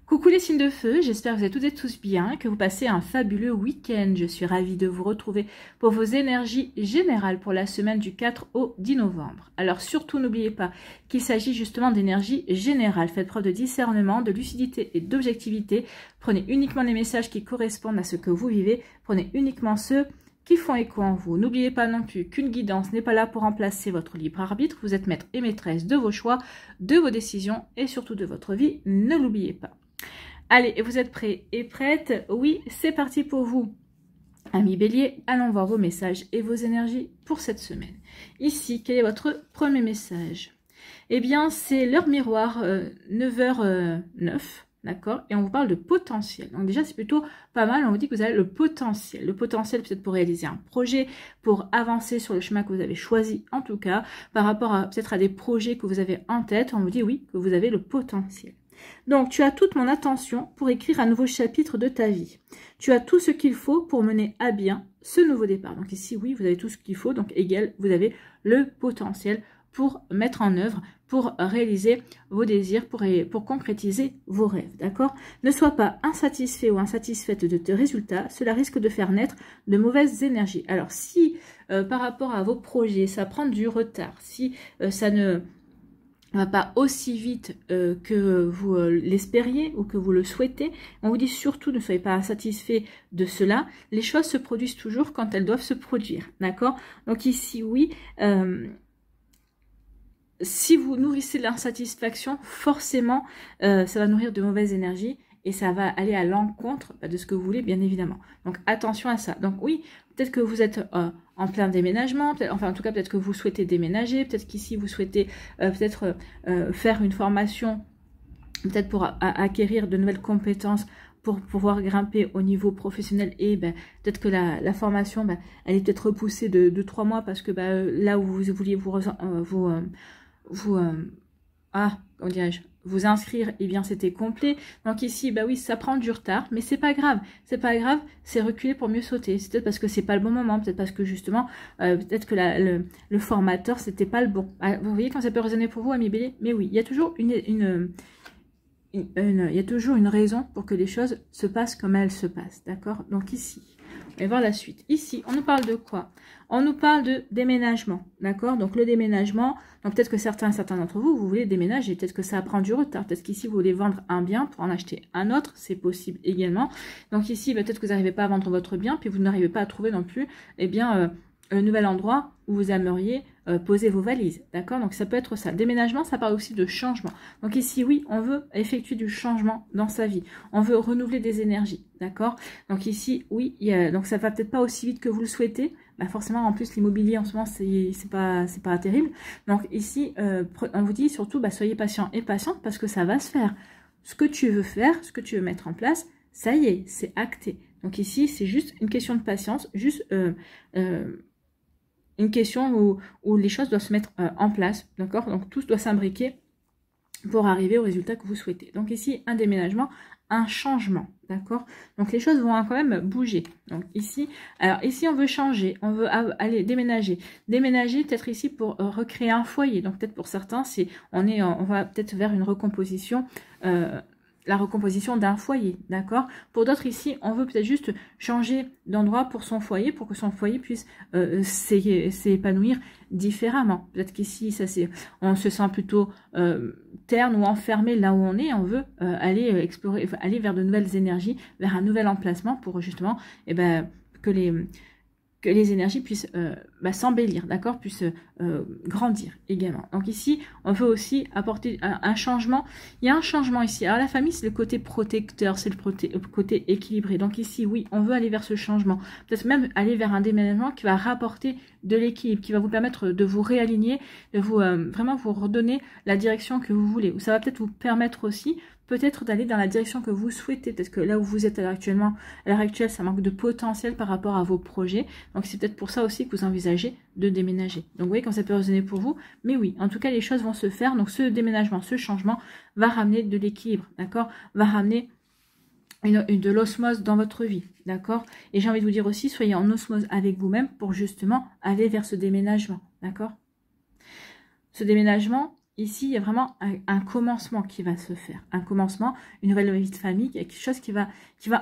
Coucou les signes de feu, j'espère que vous êtes toutes et tous bien, que vous passez un fabuleux week-end. Je suis ravie de vous retrouver pour vos énergies générales pour la semaine du 4 au 10 novembre. Alors surtout n'oubliez pas qu'il s'agit justement d'énergie générale. Faites preuve de discernement, de lucidité et d'objectivité. Prenez uniquement les messages qui correspondent à ce que vous vivez. Prenez uniquement ceux qui font écho en vous. N'oubliez pas non plus qu'une guidance n'est pas là pour remplacer votre libre arbitre. Vous êtes maître et maîtresse de vos choix, de vos décisions et surtout de votre vie. Ne l'oubliez pas. Allez, vous êtes prêts et prêtes? Oui, c'est parti pour vous. Amis Bélier, allons voir vos messages et vos énergies pour cette semaine. Ici, quel est votre premier message? Eh bien, c'est l'heure miroir, 9h09. D'accord? Et on vous parle de potentiel. Donc déjà, c'est plutôt pas mal. On vous dit que vous avez le potentiel. Le potentiel peut-être pour réaliser un projet, pour avancer sur le chemin que vous avez choisi, en tout cas, par rapport à peut-être à des projets que vous avez en tête. On vous dit oui, que vous avez le potentiel. Donc, tu as toute mon attention pour écrire un nouveau chapitre de ta vie. Tu as tout ce qu'il faut pour mener à bien ce nouveau départ. Donc ici, oui, vous avez tout ce qu'il faut. Donc, égal, vous avez le potentiel pour mettre en œuvre, pour réaliser vos désirs, pour concrétiser vos rêves. D'accord? Ne sois pas insatisfait ou insatisfaite de tes résultats. Cela risque de faire naître de mauvaises énergies. Alors, si par rapport à vos projets, ça prend du retard, si ça ne va pas aussi vite que vous l'espériez ou que vous le souhaitez, on vous dit surtout ne soyez pas insatisfait de cela. Les choses se produisent toujours quand elles doivent se produire, d'accord? Donc ici, oui, si vous nourrissez de l'insatisfaction, forcément, ça va nourrir de mauvaises énergies et ça va aller à l'encontre de ce que vous voulez, bien évidemment. Donc attention à ça. Donc oui, peut-être que vous êtes en plein déménagement, enfin en tout cas peut-être que vous souhaitez déménager, peut-être qu'ici vous souhaitez faire une formation, peut-être pour acquérir de nouvelles compétences, pour pouvoir grimper au niveau professionnel et peut-être que la formation, elle est peut-être repoussée de 3 mois parce que là où vous vouliez comment dirais-je, vous inscrire, eh bien c'était complet. Donc ici, oui, ça prend du retard, mais c'est pas grave. C'est pas grave, c'est reculer pour mieux sauter. C'est peut-être parce que c'est pas le bon moment, peut-être parce que justement, peut-être que le formateur, c'était pas le bon. Vous voyez quand ça peut résonner pour vous, amis Bélier? Mais oui, il y a toujours il y a toujours une raison pour que les choses se passent comme elles se passent, d'accord? Donc ici, on va voir la suite. Ici, on nous parle de quoi? On nous parle de déménagement, d'accord? Donc le déménagement, donc peut-être que certains d'entre vous, vous voulez déménager, peut-être que ça prend du retard, peut-être qu'ici vous voulez vendre un bien pour en acheter un autre, c'est possible également. Donc ici, peut-être que vous n'arrivez pas à vendre votre bien, puis vous n'arrivez pas à trouver non plus, eh bien, un nouvel endroit où vous aimeriez poser vos valises, d'accord? Donc ça peut être ça. Déménagement, ça parle aussi de changement. Donc ici, oui, on veut effectuer du changement dans sa vie. On veut renouveler des énergies, d'accord? Donc ici, oui, donc ça va peut-être pas aussi vite que vous le souhaitez. Forcément, en plus, l'immobilier en ce moment, c'est pas terrible. Donc ici, on vous dit surtout, soyez patient et patiente parce que ça va se faire. Ce que tu veux faire, ce que tu veux mettre en place, ça y est, c'est acté. Donc ici, c'est juste une question de patience, juste une question où les choses doivent se mettre en place, d'accord? Donc tout doit s'imbriquer pour arriver au résultat que vous souhaitez. Donc ici, un déménagement, un changement, d'accord? Donc les choses vont quand même bouger. Donc ici, alors ici on veut changer, on veut aller déménager. Déménager peut-être ici pour recréer un foyer. Donc peut-être pour certains, on va peut-être vers une recomposition, la recomposition d'un foyer, d'accord? Pour d'autres ici, on veut peut-être juste changer d'endroit pour son foyer, pour que son foyer puisse s'épanouir différemment. Peut-être qu'ici, on se sent plutôt terne ou enfermé là où on est. On veut aller explorer, aller vers de nouvelles énergies, vers un nouvel emplacement pour justement que les énergies puissent s'embellir, d'accord, puissent grandir également. Donc ici, on veut aussi apporter un changement. Il y a un changement ici. Alors la famille, c'est le côté protecteur, c'est le côté équilibré. Donc ici, oui, on veut aller vers ce changement. Peut-être même aller vers un déménagement qui va rapporter de l'équilibre, qui va vous permettre de vous réaligner, de vous vraiment vous redonner la direction que vous voulez. Ça va peut-être vous permettre aussi peut-être d'aller dans la direction que vous souhaitez. Peut-être que là où vous êtes à l'heure actuelle, ça manque de potentiel par rapport à vos projets. Donc, c'est peut-être pour ça aussi que vous envisagez de déménager. Donc, vous voyez quand ça peut résonner pour vous. Mais oui, en tout cas, les choses vont se faire. Donc, ce déménagement, ce changement va ramener de l'équilibre, d'accord? Va ramener de l'osmose dans votre vie, d'accord? Et j'ai envie de vous dire aussi, soyez en osmose avec vous-même pour justement aller vers ce déménagement, d'accord? Ce déménagement, ici, il y a vraiment un commencement qui va se faire. Un commencement, une nouvelle vie de famille, quelque chose qui va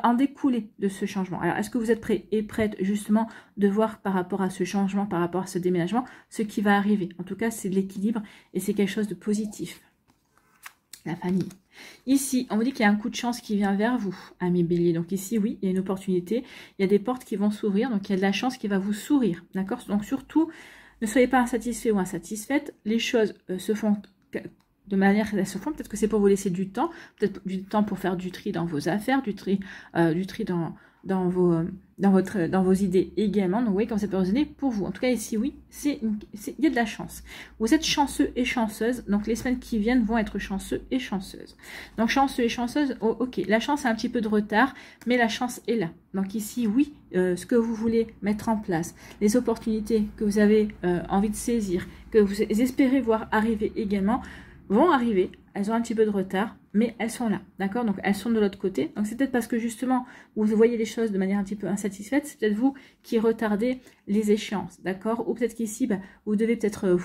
en découler de ce changement. Alors, est-ce que vous êtes prêts et prêtes justement de voir par rapport à ce changement, par rapport à ce déménagement, ce qui va arriver? En tout cas, c'est de l'équilibre et c'est quelque chose de positif. La famille. Ici, on vous dit qu'il y a un coup de chance qui vient vers vous, amis bélier. Donc ici, oui, il y a une opportunité. Il y a des portes qui vont s'ouvrir. Donc, il y a de la chance qui va vous sourire. D'accord? Donc, surtout, ne soyez pas insatisfait ou insatisfaite. Les choses se font de manière qu'elles se font. Peut-être que c'est pour vous laisser du temps. Peut-être du temps pour faire du tri dans vos affaires, du tri dans vos idées également. Donc, vous voyez, comme ça peut résonner pour vous. En tout cas, ici, oui, il y a de la chance. Vous êtes chanceux et chanceuse. Donc, les semaines qui viennent vont être chanceux et chanceuses. Donc, chanceux et chanceuse, oh, ok. La chance a un petit peu de retard, mais la chance est là. Donc, ici, oui, ce que vous voulez mettre en place, les opportunités que vous avez envie de saisir, que vous espérez voir arriver également, vont arriver. Elles ont un petit peu de retard, mais elles sont là, d'accord? Donc, elles sont de l'autre côté. Donc, c'est peut-être parce que, justement, vous voyez les choses de manière un petit peu insatisfaite. C'est peut-être vous qui retardez les échéances, d'accord? Ou peut-être qu'ici, bah, vous devez peut-être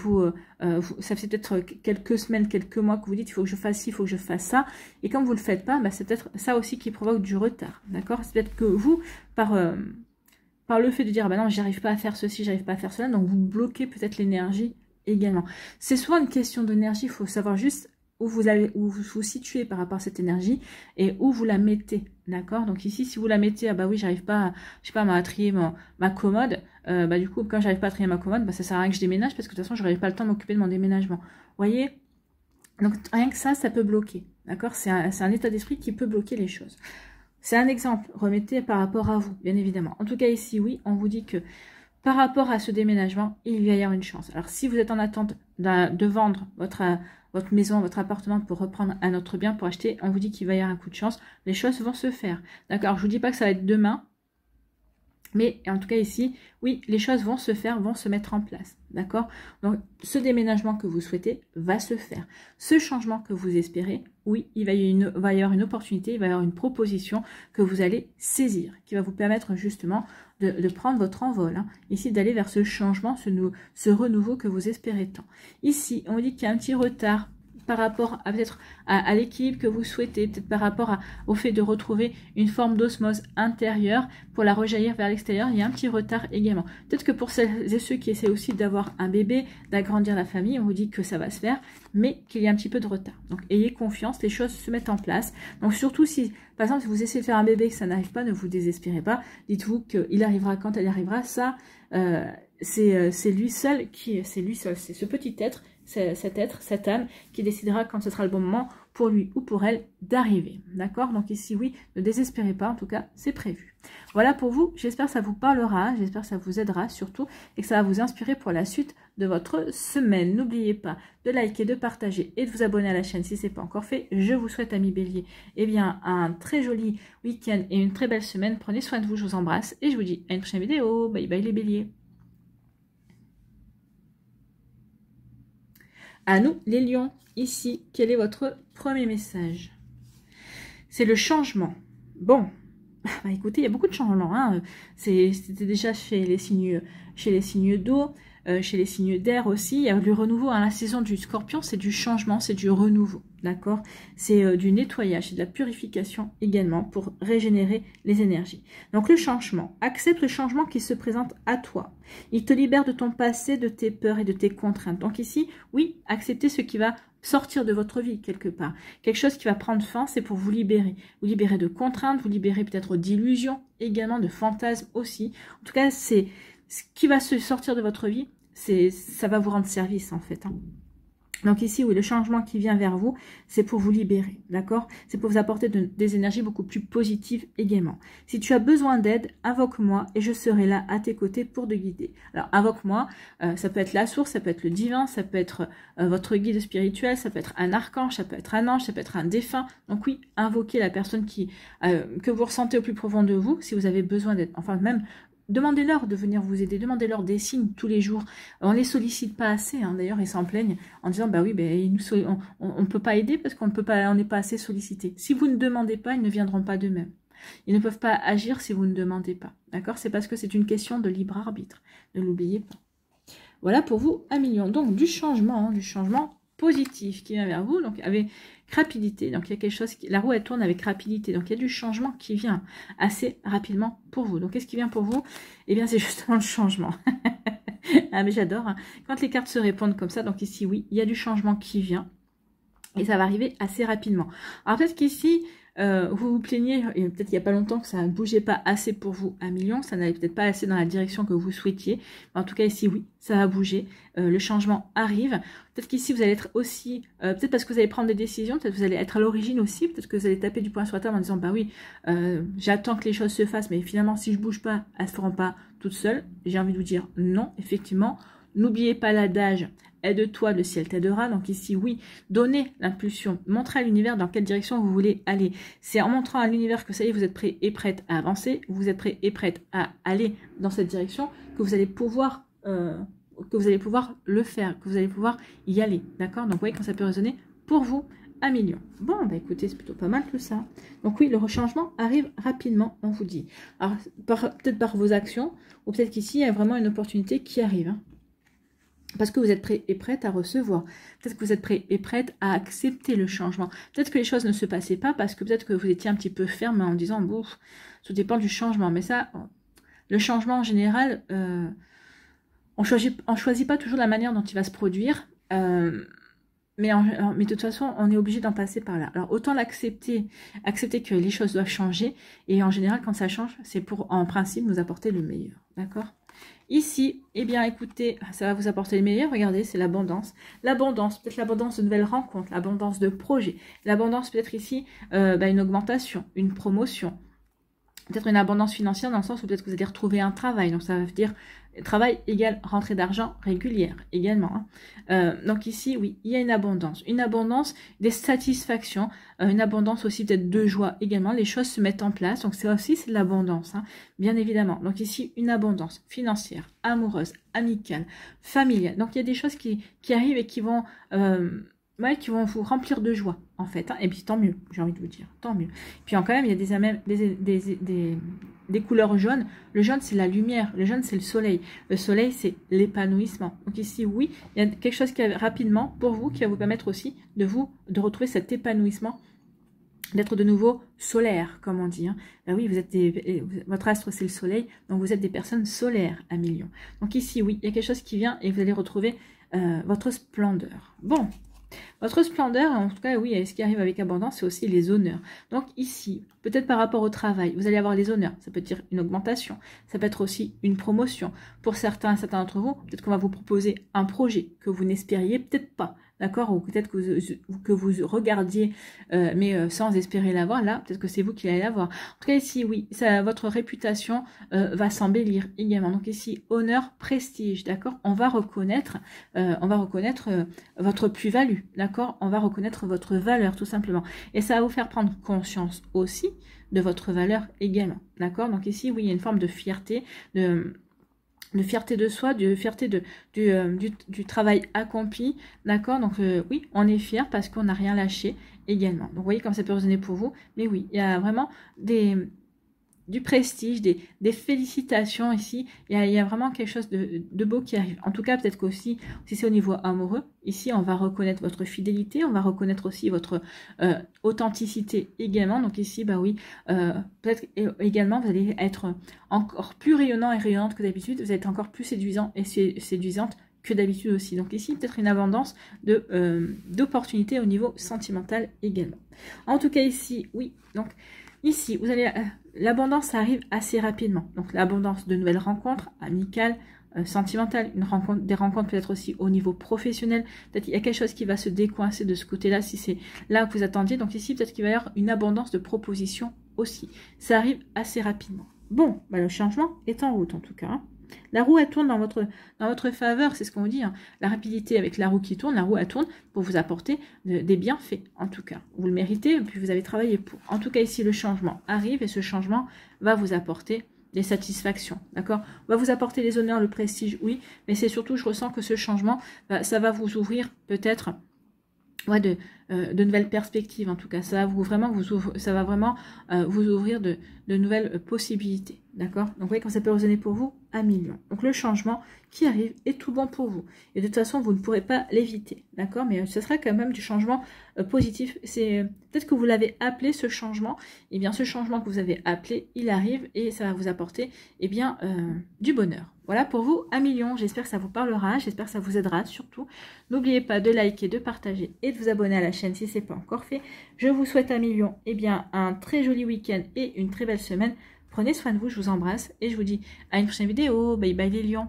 ça fait peut-être quelques semaines, quelques mois que vous dites, il faut que je fasse ci, il faut que je fasse ça. Et comme vous ne le faites pas, bah, c'est peut-être ça aussi qui provoque du retard, d'accord? C'est peut-être que vous, par le fait de dire, bah non, j'arrive pas à faire ceci, j'arrive pas à faire cela, donc vous bloquez peut-être l'énergie également. C'est souvent une question d'énergie, il faut savoir juste où vous situez par rapport à cette énergie et où vous la mettez, d'accord? Donc ici, si vous la mettez, ah bah oui, j'arrive pas, je sais pas, à trier ma commode, bah du coup, quand j'arrive pas à trier ma commode, bah ça sert à rien que je déménage parce que de toute façon, j'aurais pas le temps de m'occuper de mon déménagement. Vous voyez? Donc rien que ça peut bloquer, d'accord? C'est un état d'esprit qui peut bloquer les choses. C'est un exemple, remettez par rapport à vous, bien évidemment. En tout cas, ici, oui, on vous dit que par rapport à ce déménagement, il va y avoir une chance. Alors, si vous êtes en attente de vendre votre maison, votre appartement pour reprendre un autre bien, pour acheter, on vous dit qu'il va y avoir un coup de chance. Les choses vont se faire. D'accord? Je ne vous dis pas que ça va être demain. Mais en tout cas ici, oui, les choses vont se faire, vont se mettre en place. D'accord? Donc, ce déménagement que vous souhaitez va se faire. Ce changement que vous espérez, oui, il va y avoir une opportunité, il va y avoir une proposition que vous allez saisir, qui va vous permettre justement de prendre votre envol. Hein. Ici, d'aller vers ce changement, ce renouveau que vous espérez tant. Ici, on dit qu'il y a un petit retard par rapport à peut-être à l'équilibre que vous souhaitez, peut-être par rapport au fait de retrouver une forme d'osmose intérieure pour la rejaillir vers l'extérieur, il y a un petit retard également. Peut-être que pour celles et ceux qui essaient aussi d'avoir un bébé, d'agrandir la famille, on vous dit que ça va se faire, mais qu'il y a un petit peu de retard. Donc ayez confiance, les choses se mettent en place. Donc surtout si, par exemple, si vous essayez de faire un bébé et que ça n'arrive pas, ne vous désespérez pas, dites-vous qu'il arrivera quand elle arrivera, ça, c'est lui seul, c'est ce petit être, cet être, cette âme qui décidera quand ce sera le bon moment pour lui ou pour elle d'arriver. D'accord? Donc ici, oui, ne désespérez pas, en tout cas, c'est prévu. Voilà pour vous, j'espère que ça vous parlera, j'espère que ça vous aidera surtout et que ça va vous inspirer pour la suite de votre semaine. N'oubliez pas de liker, de partager et de vous abonner à la chaîne si ce n'est pas encore fait. Je vous souhaite, amis béliers, eh bien, un très joli week-end et une très belle semaine. Prenez soin de vous, je vous embrasse et je vous dis à une prochaine vidéo. Bye bye les béliers. À nous, les lions, ici, quel est votre premier message? C'est le changement. Bon, bah écoutez, il y a beaucoup de changements. Hein. C'était déjà chez les signes d'eau, chez les signes d'air aussi. Il y a du renouveau. Hein. La saison du scorpion, c'est du changement, c'est du renouveau. D'accord? C'est du nettoyage, c'est de la purification également pour régénérer les énergies. Donc le changement, accepte le changement qui se présente à toi. Il te libère de ton passé, de tes peurs et de tes contraintes. Donc ici, oui, acceptez ce qui va sortir de votre vie quelque part. Quelque chose qui va prendre fin, c'est pour vous libérer. Vous libérer de contraintes, vous libérer peut-être d'illusions, également de fantasmes aussi. En tout cas, c'est ce qui va se sortir de votre vie, ça va vous rendre service en fait. Hein. Donc ici, oui, le changement qui vient vers vous, c'est pour vous libérer, d'accord? C'est pour vous apporter des énergies beaucoup plus positives également. Si tu as besoin d'aide, invoque-moi et je serai là à tes côtés pour te guider. Alors, invoque-moi, ça peut être la source, ça peut être le divin, ça peut être votre guide spirituel, ça peut être un archange, ça peut être un ange, ça peut être un défunt. Donc oui, invoquez la personne que vous ressentez au plus profond de vous, si vous avez besoin d'aide. Enfin, même... demandez-leur de venir vous aider, demandez-leur des signes tous les jours. On ne les sollicite pas assez, hein. D'ailleurs, ils s'en plaignent en disant, bah oui, on ne peut pas aider parce qu'on n'est pas assez sollicité. Si vous ne demandez pas, ils ne viendront pas d'eux-mêmes. Ils ne peuvent pas agir si vous ne demandez pas. D'accord? C'est parce que c'est une question de libre arbitre. Ne l'oubliez pas. Voilà pour vous, 1 million. Donc, du changement positif qui vient vers vous, donc avec rapidité. Donc il y a quelque chose, la roue elle tourne avec rapidité, donc il y a du changement qui vient assez rapidement pour vous. Donc qu'est-ce qui vient pour vous? Eh bien c'est justement le changement. Ah mais j'adore, hein. Quand les cartes se répondent comme ça, donc ici oui, il y a du changement qui vient. Et ça va arriver assez rapidement. Alors peut-être qu'ici, vous vous plaignez, et peut-être il n'y a pas longtemps que ça ne bougeait pas assez pour vous à million, ça n'allait peut-être pas assez dans la direction que vous souhaitiez. Mais en tout cas ici, oui, ça va bouger. Le changement arrive. Peut-être qu'ici, vous allez être aussi, peut-être parce que vous allez prendre des décisions, peut-être que vous allez être à l'origine aussi, peut-être que vous allez taper du poing sur la table en disant, bah oui, j'attends que les choses se fassent, mais finalement, si je bouge pas, elles ne se feront pas toutes seules. J'ai envie de vous dire non, effectivement. N'oubliez pas l'adage, aide-toi, le ciel t'aidera. Donc ici, oui, donnez l'impulsion, montrez à l'univers dans quelle direction vous voulez aller. C'est en montrant à l'univers que ça y est, vous êtes prêt et prête à avancer, vous êtes prêt et prête à aller dans cette direction, que vous allez pouvoir le faire, que vous allez pouvoir y aller. D'accord? Donc vous voyez quand ça peut résonner pour vous à million. Bon, bah écoutez, c'est plutôt pas mal tout ça. Donc oui, le rechangement arrive rapidement, on vous dit. Alors, peut-être par vos actions, ou peut-être qu'ici, il y a vraiment une opportunité qui arrive, hein. Parce que vous êtes prêt et prête à recevoir. Peut-être que vous êtes prêt et prête à accepter le changement. Peut-être que les choses ne se passaient pas parce que peut-être que vous étiez un petit peu ferme en disant, bon, tout dépend du changement. Mais ça, le changement en général, on choisit pas toujours la manière dont il va se produire. Mais de toute façon, on est obligé d'en passer par là. Alors, autant l'accepter, accepter que les choses doivent changer. Et en général, quand ça change, c'est pour, en principe, nous apporter le meilleur. D'accord ? Ici, eh bien, écoutez, ça va vous apporter le meilleur. Regardez, c'est l'abondance. L'abondance, peut-être l'abondance de nouvelles rencontres, l'abondance de projets. L'abondance, peut-être ici, une augmentation, une promotion. Peut-être une abondance financière dans le sens où peut-être que vous allez retrouver un travail. Donc, ça veut dire travail égale rentrée d'argent régulière également. Hein. Donc ici, oui, il y a une abondance. Une abondance des satisfactions, une abondance aussi peut-être de joie également. Les choses se mettent en place. Donc ça aussi, c'est de l'abondance, hein, bien évidemment. Donc ici, une abondance financière, amoureuse, amicale, familiale. Donc il y a des choses qui arrivent et qui vont vous remplir de joie, en fait. Hein. Et puis tant mieux, j'ai envie de vous dire, tant mieux. Puis quand même, il y a des couleurs jaunes. Le jaune, c'est la lumière. Le jaune, c'est le soleil. Le soleil, c'est l'épanouissement. Donc ici, oui, il y a quelque chose qui arrive rapidement pour vous, qui va vous permettre aussi de retrouver cet épanouissement, d'être de nouveau solaire, comme on dit. Hein. Ben oui, votre astre, c'est le soleil, donc vous êtes des personnes solaires à millions. Donc ici, oui, il y a quelque chose qui vient et vous allez retrouver votre splendeur. Bon. Votre splendeur, en tout cas, oui, ce qui arrive avec abondance, c'est aussi les honneurs. Donc ici, peut-être par rapport au travail, vous allez avoir les honneurs. Ça peut dire une augmentation, ça peut être aussi une promotion. Pour certains d'entre vous, peut-être qu'on va vous proposer un projet que vous n'espériez peut-être pas. D'accord? Ou peut-être que vous regardiez, mais sans espérer l'avoir. Là, peut-être que c'est vous qui allez l'avoir. En tout cas, ici, oui, votre réputation va s'embellir également. Donc ici, honneur, prestige, d'accord? On va reconnaître votre plus-value, d'accord? On va reconnaître votre valeur, tout simplement. Et ça va vous faire prendre conscience aussi de votre valeur également, d'accord? Donc ici, oui, il y a une forme de fierté, de fierté de soi, de fierté du travail accompli, d'accord? Donc oui, on est fier parce qu'on n'a rien lâché également. Donc vous voyez comme ça peut résonner pour vous, mais oui, il y a vraiment du prestige, des félicitations ici, il y a vraiment quelque chose de beau qui arrive. En tout cas, peut-être qu'aussi, si c'est au niveau amoureux, ici on va reconnaître votre fidélité, on va reconnaître aussi votre authenticité également. Donc ici, bah oui, peut-être également vous allez être encore plus rayonnant et rayonnante que d'habitude, vous allez être encore plus séduisant et séduisante que d'habitude aussi. Donc ici, peut-être une abondance d'opportunités au niveau sentimental également. En tout cas ici, oui, donc ici, vous allez l'abondance arrive assez rapidement. Donc l'abondance de nouvelles rencontres amicales, sentimentales, des rencontres peut-être aussi au niveau professionnel. Peut-être qu'il y a quelque chose qui va se décoincer de ce côté-là si c'est là que vous attendiez. Donc ici, peut-être qu'il va y avoir une abondance de propositions aussi. Ça arrive assez rapidement. Bon, bah, le changement est en route en tout cas. Hein. La roue, elle tourne dans votre faveur, c'est ce qu'on vous dit. Hein. La rapidité avec la roue qui tourne, la roue, elle tourne pour vous apporter des bienfaits, en tout cas. Vous le méritez, et puis vous avez travaillé pour. En tout cas, ici, le changement arrive, et ce changement va vous apporter des satisfactions, d'accord? Va vous apporter les honneurs, le prestige, oui, mais c'est surtout, je ressens que ce changement, ça va vous ouvrir peut-être de nouvelles perspectives, en tout cas. Ça va vraiment vous ouvrir de nouvelles possibilités, d'accord? Donc, vous voyez, quand ça peut résonner pour vous, à million. Donc le changement qui arrive est tout bon pour vous. Et de toute façon, vous ne pourrez pas l'éviter, d'accord? Mais ce sera quand même du changement positif. C'est peut-être que vous l'avez appelé ce changement. Et bien ce changement que vous avez appelé, il arrive et ça va vous apporter du bonheur. Voilà pour vous, 1 million. J'espère que ça vous parlera, j'espère que ça vous aidera surtout. N'oubliez pas de liker, de partager et de vous abonner à la chaîne si ce n'est pas encore fait. Je vous souhaite 1 million, un très joli week-end et une très belle semaine. Prenez soin de vous, je vous embrasse et je vous dis à une prochaine vidéo. Bye bye les lions.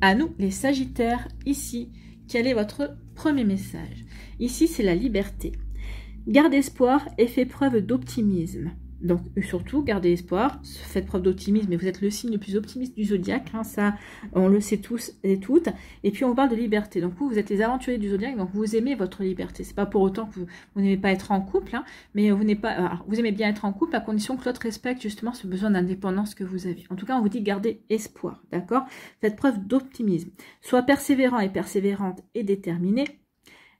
À nous les sagittaires, ici, quel est votre premier message? Ici c'est la liberté. Garde espoir et fais preuve d'optimisme. Donc surtout, gardez espoir, faites preuve d'optimisme, et vous êtes le signe le plus optimiste du zodiaque, hein, ça on le sait tous et toutes. Et puis on parle de liberté, donc vous êtes les aventuriers du zodiaque, donc vous aimez votre liberté. C'est pas pour autant que vous n'aimez pas être en couple, hein, mais vous aimez bien être en couple à condition que l'autre respecte justement ce besoin d'indépendance que vous avez. En tout cas, on vous dit gardez espoir, d'accord? Faites preuve d'optimisme, sois persévérant et persévérante et déterminé.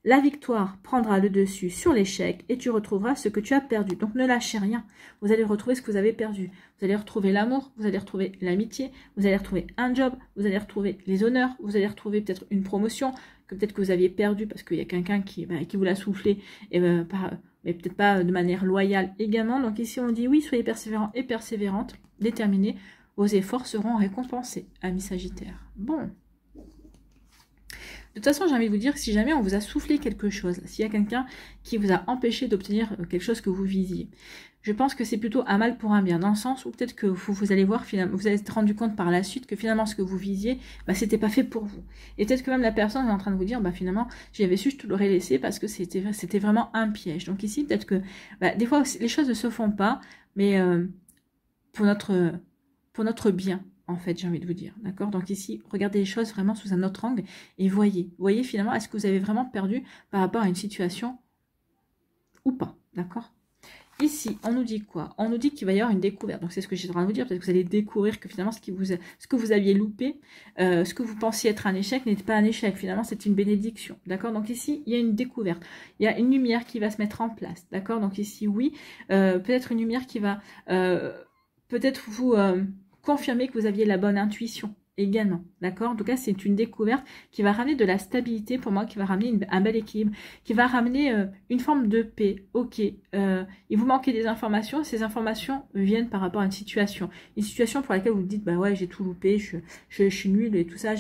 La victoire prendra le dessus sur l'échec et tu retrouveras ce que tu as perdu. Donc ne lâchez rien. Vous allez retrouver ce que vous avez perdu. Vous allez retrouver l'amour, vous allez retrouver l'amitié, vous allez retrouver un job, vous allez retrouver les honneurs, vous allez retrouver peut-être une promotion que peut-être que vous aviez perdue parce qu'il y a quelqu'un qui vous l'a soufflé, mais peut-être pas de manière loyale également. Donc ici on dit oui, soyez persévérants et persévérantes, déterminés. Vos efforts seront récompensés, amis Sagittaires. Bon. De toute façon, j'ai envie de vous dire que si jamais on vous a soufflé quelque chose, s'il y a quelqu'un qui vous a empêché d'obtenir quelque chose que vous visiez, je pense que c'est plutôt un mal pour un bien, dans le sens où peut-être que vous allez voir, finalement, vous allez être rendu compte par la suite que finalement ce que vous visiez, c'était pas fait pour vous. Et peut-être que même la personne est en train de vous dire, finalement, j'avais su, je te l'aurais laissé parce que c'était vraiment un piège. Donc ici, peut-être que des fois, les choses ne se font pas, mais pour notre bien. En fait, j'ai envie de vous dire, d'accord? Donc ici, regardez les choses vraiment sous un autre angle et voyez finalement, est-ce que vous avez vraiment perdu par rapport à une situation ou pas, d'accord? Ici, on nous dit quoi? On nous dit qu'il va y avoir une découverte. Donc c'est ce que j'ai en train de vous dire, peut-être que vous allez découvrir que finalement, ce que vous aviez loupé, ce que vous pensiez être un échec n'était pas un échec, finalement c'est une bénédiction, d'accord? Donc ici, il y a une découverte, il y a une lumière qui va se mettre en place, d'accord? Donc ici, oui, peut-être une lumière qui va peut-être vous... confirmer que vous aviez la bonne intuition également, d'accord? En tout cas, c'est une découverte qui va ramener de la stabilité pour moi, qui va ramener un bel équilibre, qui va ramener une forme de paix. Ok, il vous manquait des informations, ces informations viennent par rapport à une situation pour laquelle vous vous dites, ouais, j'ai tout loupé, je suis nulle et tout ça,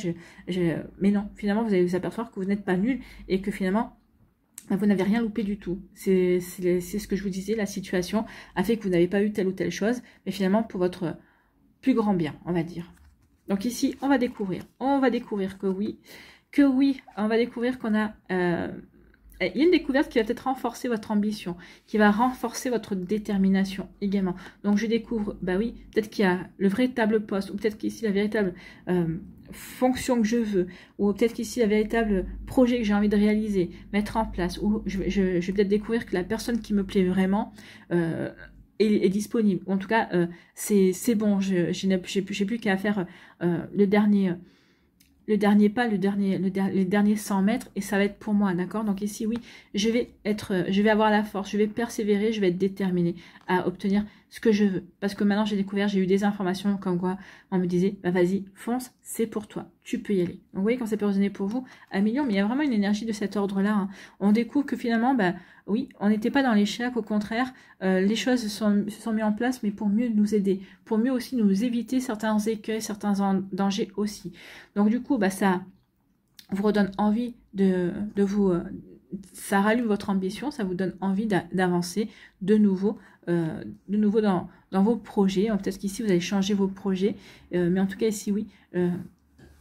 mais non, finalement, vous allez vous apercevoir que vous n'êtes pas nul et que finalement, vous n'avez rien loupé du tout. C'est ce que je vous disais, la situation a fait que vous n'avez pas eu telle ou telle chose, mais finalement, pour votre plus grand bien, on va dire. Donc ici, on va découvrir que oui, on va découvrir qu'on a... il y a une découverte qui va peut-être renforcer votre ambition, qui va renforcer votre détermination également. Donc je découvre, oui, peut-être qu'il y a le véritable poste, ou peut-être qu'ici la véritable fonction que je veux, ou peut-être qu'ici la véritable projet que j'ai envie de réaliser, mettre en place, ou je vais peut-être découvrir que la personne qui me plaît vraiment... est disponible. En tout cas, c'est bon, j'ai plus qu'à faire le dernier pas, les derniers 100 mètres, et ça va être pour moi, d'accord? Donc ici, oui, je vais avoir la force, je vais persévérer, je vais être déterminée à obtenir ce que je veux. Parce que maintenant, j'ai eu des informations comme quoi on me disait, vas-y, fonce, c'est pour toi, tu peux y aller. Donc vous voyez, quand ça peut résonner pour vous, 1 million, mais il y a vraiment une énergie de cet ordre-là. Hein. On découvre que finalement, oui, on n'était pas dans l'échec, au contraire, les choses se sont mises en place, mais pour mieux nous aider, pour mieux aussi nous éviter certains écueils, certains dangers aussi. Donc du coup, ça vous redonne envie de vous... ça rallume votre ambition, ça vous donne envie d'avancer de nouveau dans vos projets. Peut-être qu'ici, vous allez changer vos projets, mais en tout cas, ici, oui,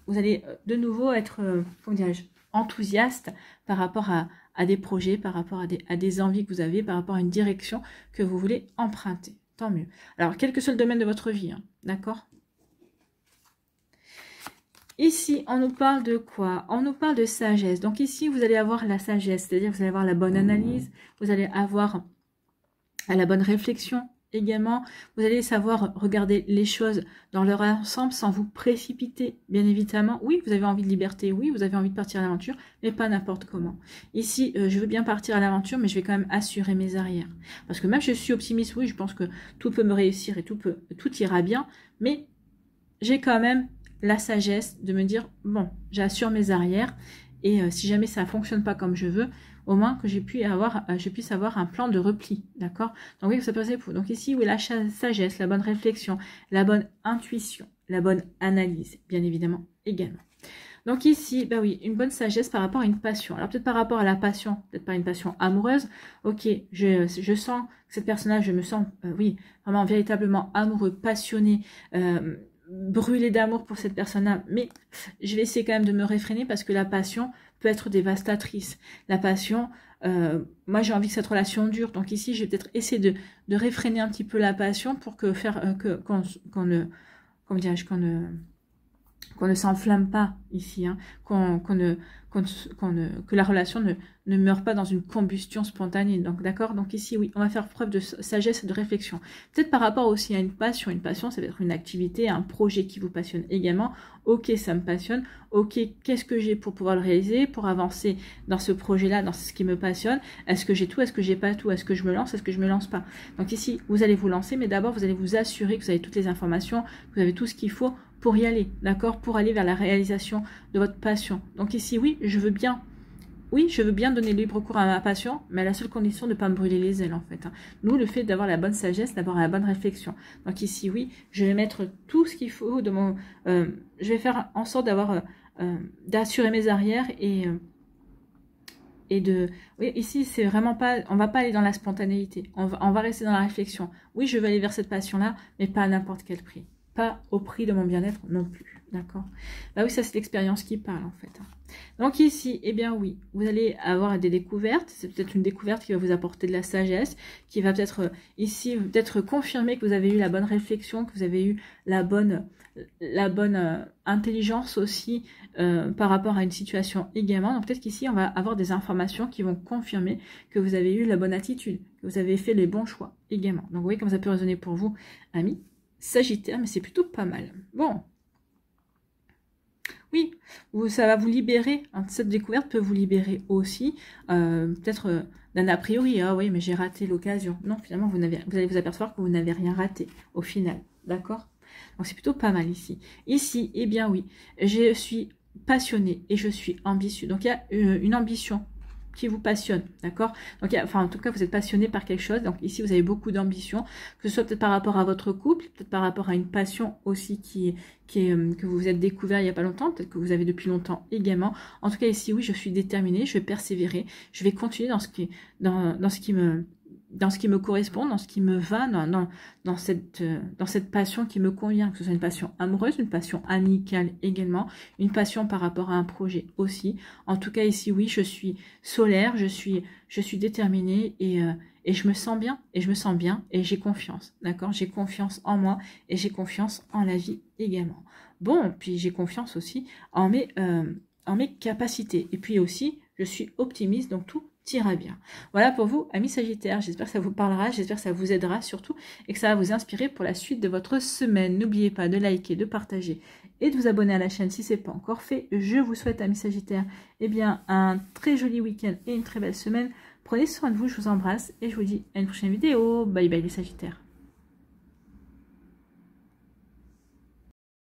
vous allez de nouveau être, comment dirais-je, enthousiaste par rapport à des projets, par rapport à des envies que vous avez, par rapport à une direction que vous voulez emprunter. Tant mieux. Alors, quel que soit le domaine de votre vie, hein, d'accord ? Ici, on nous parle de quoi? On nous parle de sagesse. Donc ici, vous allez avoir la sagesse, c'est-à-dire que vous allez avoir la bonne analyse, vous allez avoir la bonne réflexion également. Vous allez savoir regarder les choses dans leur ensemble sans vous précipiter, bien évidemment. Oui, vous avez envie de liberté, oui, vous avez envie de partir à l'aventure, mais pas n'importe comment. Ici, je veux bien partir à l'aventure, mais je vais quand même assurer mes arrières. Parce que même je suis optimiste, oui, je pense que tout peut me réussir et tout ira bien, mais j'ai quand même la sagesse de me dire, bon, j'assure mes arrières, et si jamais ça ne fonctionne pas comme je veux, au moins que je puisse avoir un plan de repli, d'accord? Donc oui, ça peut passer pour. Donc ici, oui, la sagesse, la bonne réflexion, la bonne intuition, la bonne analyse, bien évidemment, également. Donc ici, bah oui, une bonne sagesse par rapport à une passion. Alors peut-être par rapport à la passion, peut-être pas une passion amoureuse. Ok, je sens que cette personne-là, je me sens, oui, vraiment véritablement amoureux, passionné, brûlé d'amour pour cette personne-là. Mais je vais essayer quand même de me réfréner parce que la passion peut être dévastatrice. La passion, moi j'ai envie que cette relation dure. Donc ici, je vais peut-être essayer de réfréner un petit peu la passion pour que qu'on ne s'enflamme pas ici, hein, que la relation ne meure pas dans une combustion spontanée. Donc d'accord, donc ici oui, on va faire preuve de sagesse et de réflexion. Peut-être par rapport aussi à une passion. Une passion, ça va être une activité, un projet qui vous passionne également. Ok, ça me passionne. Ok, qu'est-ce que j'ai pour pouvoir le réaliser, pour avancer dans ce projet-là, dans ce qui me passionne? Est-ce que j'ai tout? Est-ce que j'ai pas tout? Est-ce que je me lance? Est-ce que je me lance pas? Donc ici, vous allez vous lancer, mais d'abord, vous allez vous assurer que vous avez toutes les informations, que vous avez tout ce qu'il faut pour y aller, d'accord? Pour aller vers la réalisation de votre passion. Donc ici, oui, je veux bien donner libre cours à ma passion, mais à la seule condition de ne pas me brûler les ailes, en fait. Nous, le fait d'avoir la bonne sagesse, d'avoir la bonne réflexion. Donc ici, oui, je vais mettre tout ce qu'il faut de mon... je vais faire en sorte d'assurer mes arrières et de... Oui, ici, c'est vraiment pas... On va pas aller dans la spontanéité. On va rester dans la réflexion. Oui, je veux aller vers cette passion-là, mais pas à n'importe quel prix. Pas au prix de mon bien-être non plus, d'accord? Bah oui, ça c'est l'expérience qui parle en fait. Donc ici, eh bien oui, vous allez avoir des découvertes. C'est peut-être une découverte qui va vous apporter de la sagesse, qui va peut-être ici peut-être confirmer que vous avez eu la bonne réflexion, que vous avez eu la bonne intelligence aussi par rapport à une situation également. Donc peut-être qu'ici, on va avoir des informations qui vont confirmer que vous avez eu la bonne attitude, que vous avez fait les bons choix également. Donc vous voyez comme ça peut résonner pour vous, amis Sagittaire, mais c'est plutôt pas mal. Bon. Oui, ça va vous libérer. Hein, cette découverte peut vous libérer aussi. Peut-être d'un a priori. Ah oui, mais j'ai raté l'occasion. Non, finalement, vous allez vous apercevoir que vous n'avez rien raté au final. D'accord? Donc c'est plutôt pas mal ici. Ici, eh bien oui, je suis passionnée et je suis ambitieux. Donc il y a une ambition qui vous passionne, d'accord? Donc, en tout cas, vous êtes passionné par quelque chose. Donc, ici, vous avez beaucoup d'ambition, que ce soit peut-être par rapport à votre couple, peut-être par rapport à une passion aussi que vous vous êtes découvert il n'y a pas longtemps, peut-être que vous avez depuis longtemps également. En tout cas, ici, oui, je suis déterminée, je vais persévérer, je vais continuer dans ce qui me correspond, dans ce qui me va, dans cette passion qui me convient, que ce soit une passion amoureuse, une passion amicale également, une passion par rapport à un projet aussi. En tout cas ici, oui, je suis solaire, je suis déterminée et je me sens bien, et j'ai confiance, d'accord? J'ai confiance en moi et j'ai confiance en la vie également. Bon, puis j'ai confiance aussi en mes capacités. Et puis aussi, je suis optimiste, donc tout ira bien. Voilà pour vous, amis Sagittaires. J'espère que ça vous parlera, j'espère que ça vous aidera surtout et que ça va vous inspirer pour la suite de votre semaine. N'oubliez pas de liker, de partager et de vous abonner à la chaîne si ce n'est pas encore fait. Je vous souhaite, amis Sagittaires, eh bien, un très joli week-end et une très belle semaine. Prenez soin de vous, je vous embrasse et je vous dis à une prochaine vidéo. Bye bye les Sagittaires.